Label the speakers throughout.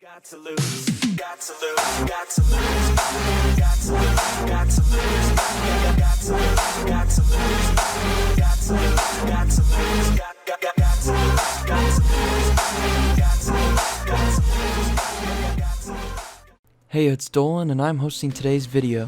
Speaker 1: Got to lose, got to lose, got to lose, got to lose, got to lose, got to lose, got to lose, got to lose, got to lose, got to lose, got to lose, got to lose.
Speaker 2: Hey, it's Dolan and I'm hosting today's video.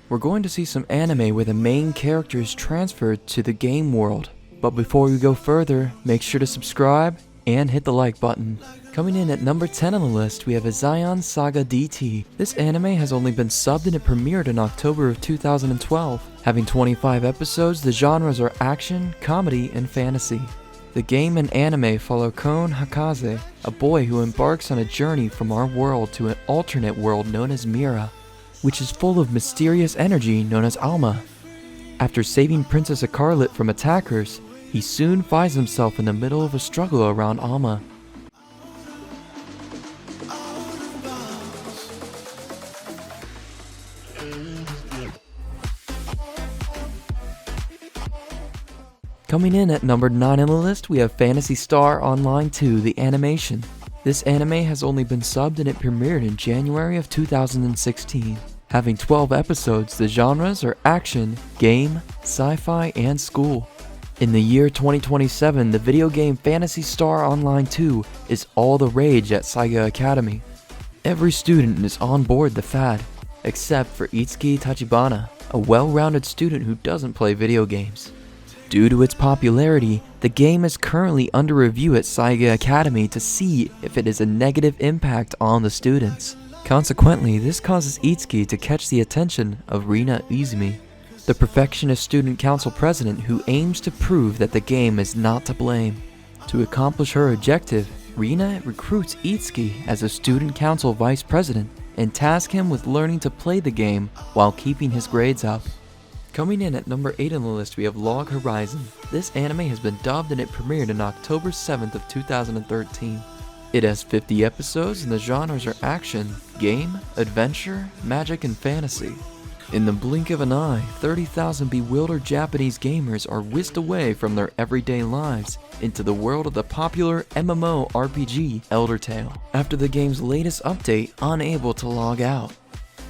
Speaker 2: We're going to see some anime where the main character is transferred to the game world. But before we go further, make sure to subscribe and hit the like button. Coming in at number 10 on the list, we have a Zion Saga DT. This anime has only been subbed and it premiered in October of 2012. Having 25 episodes, the genres are action, comedy, and fantasy. The game and anime follow Kon Hakaze, a boy who embarks on a journey from our world to an alternate world known as Mira, which is full of mysterious energy known as Alma. After saving Princess Akarlit from attackers, he soon finds himself in the middle of a struggle around Alma. Coming in at number 9 on the list, we have Phantasy Star Online 2, the animation. This anime has only been subbed and it premiered in January of 2016. Having 12 episodes, the genres are action, game, sci-fi, and school. In the year 2027, the video game Phantasy Star Online 2 is all the rage at Saiga Academy. Every student is on board the fad, except for Itsuki Tachibana, a well-rounded student who doesn't play video games. Due to its popularity, the game is currently under review at Saiga Academy to see if it has a negative impact on the students. Consequently, this causes Itsuki to catch the attention of Rina Izumi, the Perfectionist Student Council president who aims to prove that the game is not to blame. To accomplish her objective, Rina recruits Itsuki as a Student Council vice president and tasks him with learning to play the game while keeping his grades up. Coming in at number 8 on the list, we have Log Horizon. This anime has been dubbed and it premiered on October 7th of 2013. It has 50 episodes and the genres are action, game, adventure, magic, and fantasy. In the blink of an eye, 30,000 bewildered Japanese gamers are whisked away from their everyday lives into the world of the popular MMORPG Elder Tale, after the game's latest update, unable to log out.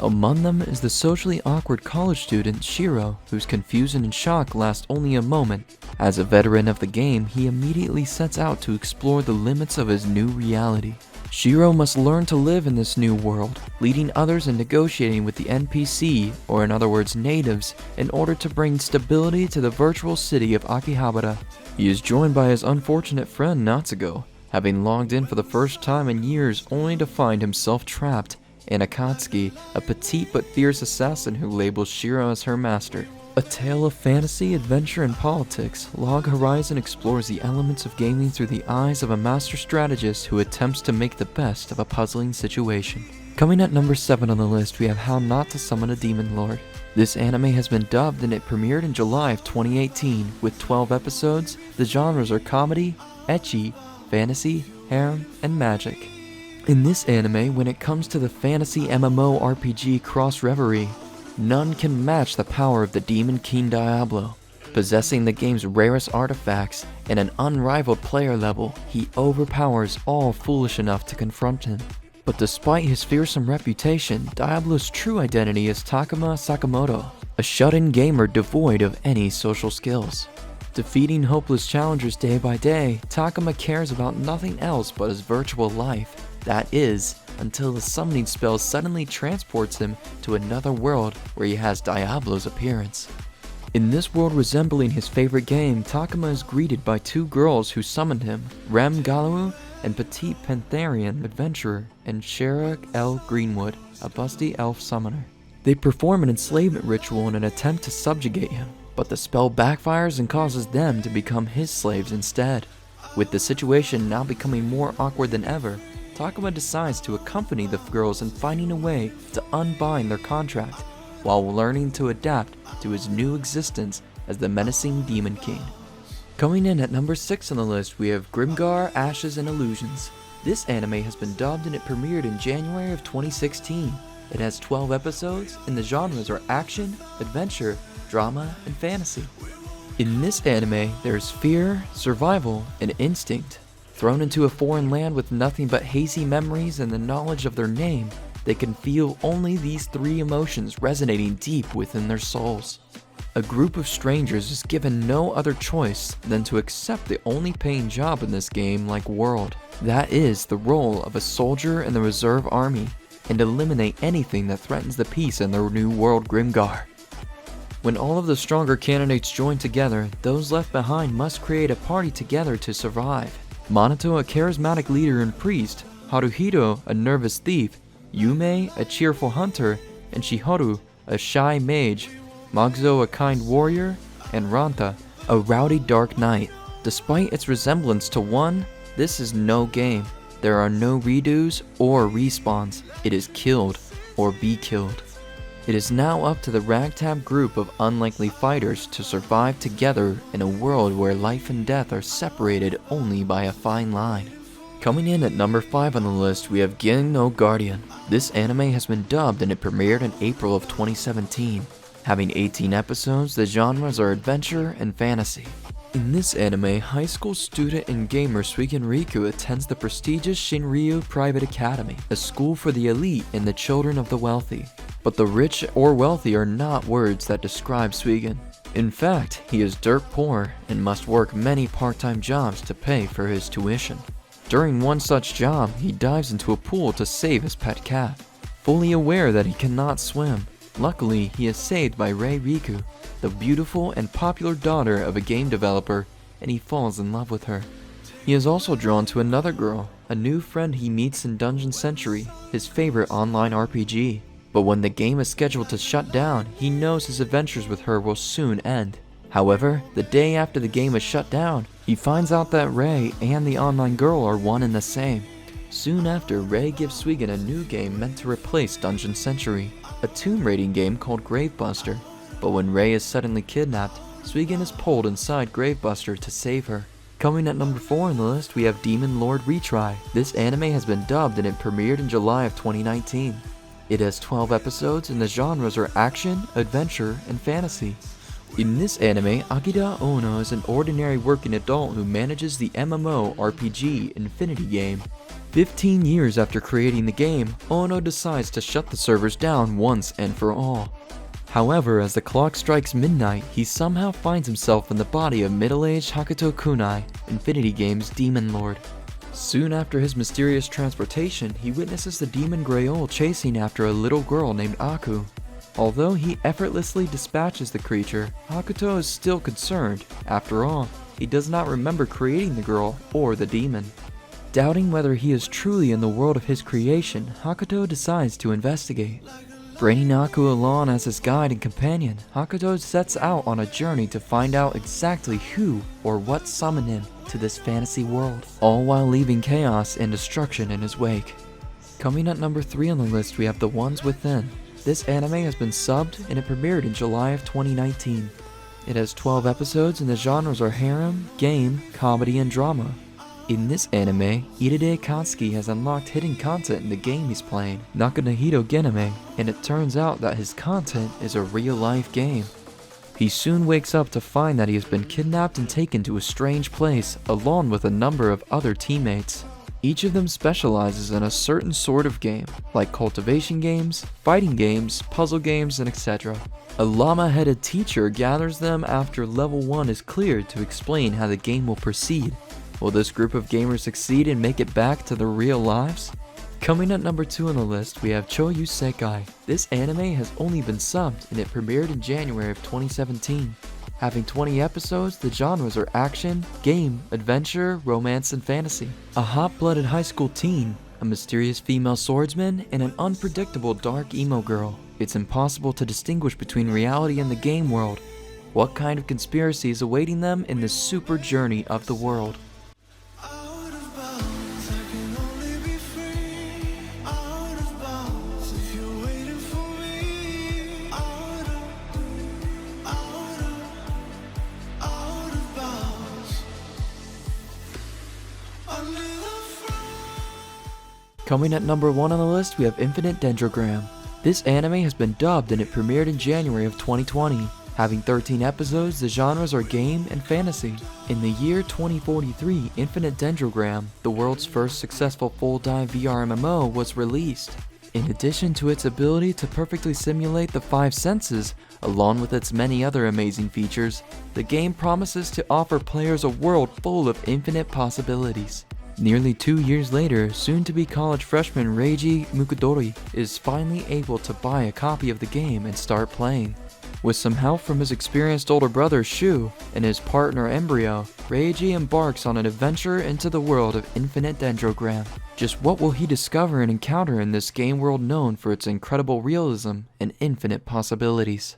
Speaker 2: Among them is the socially awkward college student Shiro, whose confusion and shock last only a moment. As a veteran of the game, he immediately sets out to explore the limits of his new reality. Shiro must learn to live in this new world, leading others and negotiating with the NPC, or in other words natives, in order to bring stability to the virtual city of Akihabara. He is joined by his unfortunate friend Natsuko, having logged in for the first time in years only to find himself trapped, and Akatsuki, a petite but fierce assassin who labels Shiro as her master. A tale of fantasy, adventure, and politics, Log Horizon explores the elements of gaming through the eyes of a master strategist who attempts to make the best of a puzzling situation. Coming at number 7 on the list, we have How Not to Summon a Demon Lord. This anime has been dubbed and it premiered in July of 2018 with 12 episodes. The genres are comedy, ecchi, fantasy, harem, and magic. In this anime, when it comes to the fantasy MMORPG Cross Reverie, none can match the power of the Demon King Diablo. Possessing the game's rarest artifacts and an unrivaled player level, he overpowers all foolish enough to confront him. But despite his fearsome reputation, Diablo's true identity is Takuma Sakamoto, a shut-in gamer devoid of any social skills. Defeating hopeless challengers day by day, Takuma cares about nothing else but his virtual life. That is, until the summoning spell suddenly transports him to another world where he has Diablo's appearance. In this world resembling his favorite game, Takuma is greeted by two girls who summoned him, Rem Galou, and Petite Pantherian adventurer, and Shara L. Greenwood, a busty elf summoner. They perform an enslavement ritual in an attempt to subjugate him, but the spell backfires and causes them to become his slaves instead. With the situation now becoming more awkward than ever, Takuma decides to accompany the girls in finding a way to unbind their contract, while learning to adapt to his new existence as the menacing Demon King. Coming in at number 6 on the list, we have Grimgar, Ashes and Illusions. This anime has been dubbed and it premiered in January of 2016. It has 12 episodes and the genres are action, adventure, drama, and fantasy. In this anime, there is fear, survival, and instinct. Thrown into a foreign land with nothing but hazy memories and the knowledge of their name, they can feel only these three emotions resonating deep within their souls. A group of strangers is given no other choice than to accept the only paying job in this game-like world. That is the role of a soldier in the reserve army, and eliminate anything that threatens the peace in their new world Grimgar. When all of the stronger candidates join together, those left behind must create a party together to survive. Minato, a charismatic leader and priest, Haruhito, a nervous thief, Yume, a cheerful hunter, and Shihoru, a shy mage, Magzo, a kind warrior, and Ranta, a rowdy dark knight. Despite its resemblance to one, this is no game. There are no redos or respawns. It is killed or be killed. It is now up to the ragtag group of unlikely fighters to survive together in a world where life and death are separated only by a fine line. Coming in at number 5 on the list, we have Gin no Guardian. This anime has been dubbed and it premiered in April of 2017. Having 18 episodes, the genres are adventure and fantasy. In this anime, high school student and gamer Suigen Riku attends the prestigious Shinryu Private Academy, a school for the elite and the children of the wealthy. But the rich or wealthy are not words that describe Suigen. In fact, he is dirt poor and must work many part-time jobs to pay for his tuition. During one such job, he dives into a pool to save his pet cat. Fully aware that he cannot swim, luckily he is saved by Rei Riku, the beautiful and popular daughter of a game developer, and he falls in love with her. He is also drawn to another girl, a new friend he meets in Dungeon Century, his favorite online RPG. But when the game is scheduled to shut down, he knows his adventures with her will soon end. However, the day after the game is shut down, he finds out that Rei and the online girl are one and the same. Soon after, Rei gives Suigen a new game meant to replace Dungeon Century, a tomb raiding game called Gravebuster. But when Rei is suddenly kidnapped, Suigen is pulled inside Gravebuster to save her. Coming at number 4 on the list, we have Demon Lord Retry. This anime has been dubbed and it premiered in July of 2019. It has 12 episodes and the genres are action, adventure, and fantasy. In this anime, Akira Ono is an ordinary working adult who manages the MMO RPG Infinity game. 15 years after creating the game, Ono decides to shut the servers down once and for all. However, as the clock strikes midnight, he somehow finds himself in the body of middle-aged Hakuto Kunai, Infinity Game's Demon Lord. Soon after his mysterious transportation, he witnesses the demon Grail chasing after a little girl named Aku. Although he effortlessly dispatches the creature, Hakuto is still concerned. After all, he does not remember creating the girl or the demon. Doubting whether he is truly in the world of his creation, Hakuto decides to investigate. Bringing Aku along as his guide and companion, Hakuto sets out on a journey to find out exactly who or what summoned him to this fantasy world, all while leaving chaos and destruction in his wake. Coming at number 3 on the list, we have The Ones Within. This anime has been subbed and it premiered in July of 2019. It has 12 episodes and the genres are harem, game, comedy, and drama. In this anime, Iride Katsuki has unlocked hidden content in the game he's playing, Nakanahito Gename, and it turns out that his content is a real-life game. He soon wakes up to find that he has been kidnapped and taken to a strange place, along with a number of other teammates. Each of them specializes in a certain sort of game, like cultivation games, fighting games, puzzle games, and etc. A llama-headed teacher gathers them after level 1 is cleared to explain how the game will proceed. Will this group of gamers succeed and make it back to their real lives? Coming at number 2 on the list, we have Choyu Sekai. This anime has only been subbed and it premiered in January of 2017. Having 20 episodes, the genres are action, game, adventure, romance, and fantasy. A hot-blooded high school teen, a mysterious female swordsman, and an unpredictable dark emo girl. It's impossible to distinguish between reality and the game world. What kind of conspiracy is awaiting them in this super journey of the world? Coming at number 1 on the list, we have Infinite Dendrogram. This anime has been dubbed and it premiered in January of 2020. Having 13 episodes, the genres are game and fantasy. In the year 2043, Infinite Dendrogram, the world's first successful full-dive VR MMO, was released. In addition to its ability to perfectly simulate the 5 senses, along with its many other amazing features, the game promises to offer players a world full of infinite possibilities. Nearly 2 years later, soon-to-be college freshman Reiji Mukudori is finally able to buy a copy of the game and start playing. With some help from his experienced older brother Shu and his partner Embryo, Reiji embarks on an adventure into the world of Infinite Dendrogram. Just what will he discover and encounter in this game world known for its incredible realism and infinite possibilities?